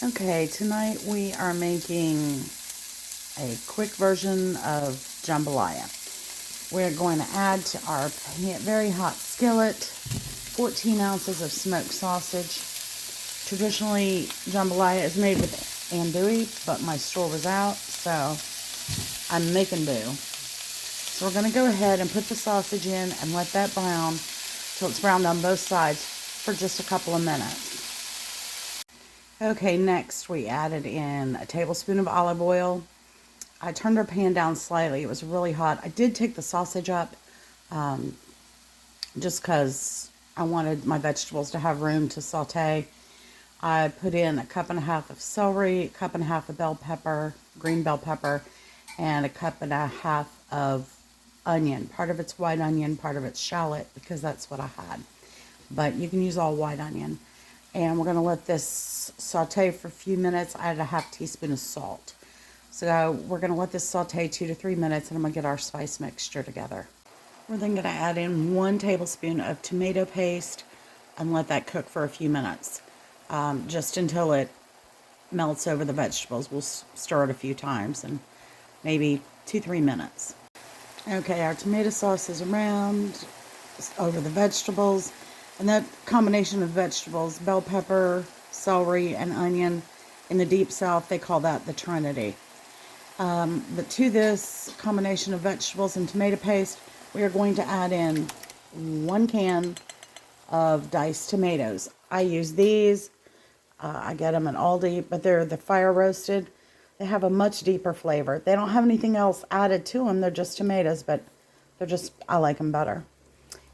Okay, tonight we are making a quick version of jambalaya. We're going to add to our very hot skillet 14 ounces of smoked sausage. Traditionally, jambalaya is made with andouille, but my store was out, so I'm making do. So we're going to go ahead and put the sausage in and let that brown till it's browned on both sides for just a couple of minutes. Okay, next we added in a tablespoon of olive oil. I turned our pan down slightly. It was really hot. I did take the sausage up just because I wanted my vegetables to have room to saute. I put in a cup and a half of celery, a cup and a half of bell pepper, green bell pepper, and a cup and a half of onion. Part of it's white onion, part of it's shallot, because that's what I had. But you can use all white onion. And we're going to let this saute for a few minutes. I added a half teaspoon of salt. So we're going to let this saute 2 to 3 minutes, and I'm going to get our spice mixture together. We're then going to add in 1 tablespoon of tomato paste and let that cook for a few minutes, just until it melts over the vegetables. We'll stir it a few times, and maybe 2-3 minutes. Okay, our tomato sauce is around over the vegetables. And that combination of vegetables, bell pepper, celery, and onion, in the Deep South, they call that the Trinity. But to this combination of vegetables and tomato paste, we are going to add in 1 can of diced tomatoes. I use these. I get them at Aldi, but they're the fire roasted. They have a much deeper flavor. They don't have anything else added to them. They're just tomatoes, but I like them better.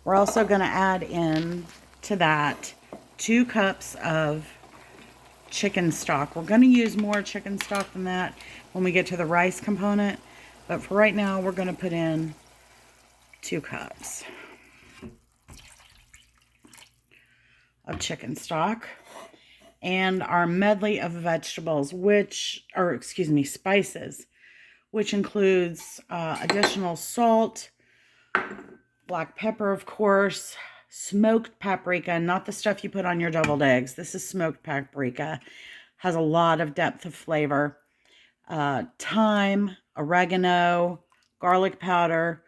We're also going to add in to that 2 cups of chicken stock. We're going to use more chicken stock than that when we get to the rice component, but for right now we're going to put in 2 cups of chicken stock. And our medley of vegetables, spices, which includes additional salt, black pepper, of course, smoked paprika, not the stuff you put on your deviled eggs. This is smoked paprika. Has a lot of depth of flavor. Thyme, oregano, garlic powder,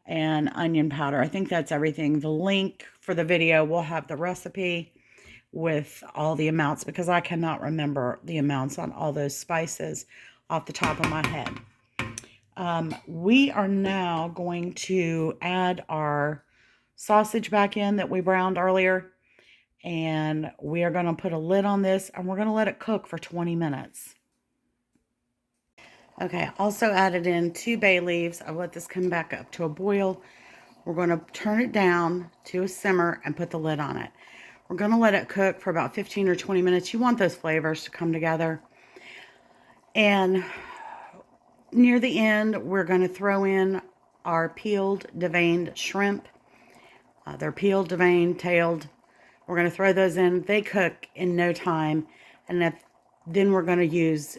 and onion powder. I think that's everything. The link for the video will have the recipe with all the amounts, because I cannot remember the amounts on all those spices off the top of my head. We are now going to add our sausage back in that we browned earlier, and we are going to put a lid on this, and we're going to let it cook for 20 minutes. Okay, also added in 2 bay leaves. I'll let this come back up to a boil. We're going to turn it down to a simmer and put the lid on it. We're going to let it cook for about 15 or 20 minutes. You want those flavors to come together. And near the end, we're going to throw in our peeled, deveined shrimp. They're peeled, deveined, tailed. We're going to throw those in. They cook in no time. And then we're going to use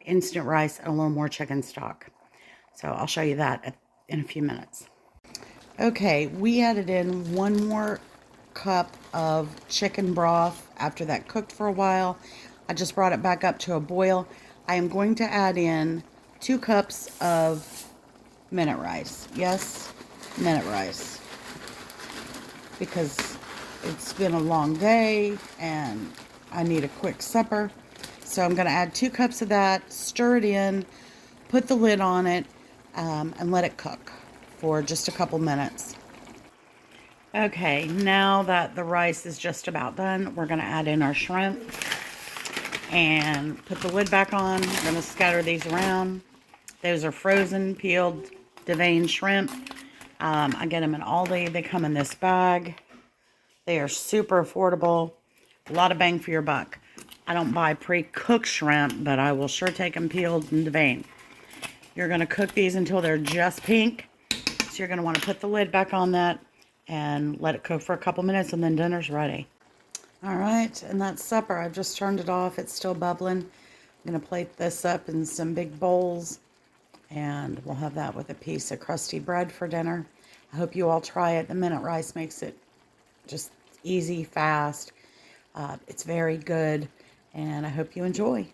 instant rice and a little more chicken stock. So I'll show you that in a few minutes. Okay, we added in 1 more cup of chicken broth after that cooked for a while. I just brought it back up to a boil. I am going to add in 2 cups of minute rice. Yes, minute rice. Because it's been a long day and I need a quick supper. So I'm going to add 2 cups of that, stir it in, put the lid on it, and let it cook for just a couple minutes. Okay, now that the rice is just about done, we're going to add in our shrimp and put the lid back on. We're going to scatter these around. Those are frozen, peeled, deveined shrimp. I get them in Aldi. They come in this bag. They are super affordable. A lot of bang for your buck. I don't buy pre-cooked shrimp, but I will sure take them peeled and deveined. You're going to cook these until they're just pink. So you're going to want to put the lid back on that and let it cook for a couple minutes, and then dinner's ready. All right, and that's supper. I've just turned it off. It's still bubbling. I'm going to plate this up in some big bowls, and we'll have that with a piece of crusty bread for dinner. I hope you all try it. The minute rice makes it just easy, fast. It's very good, and I hope you enjoy.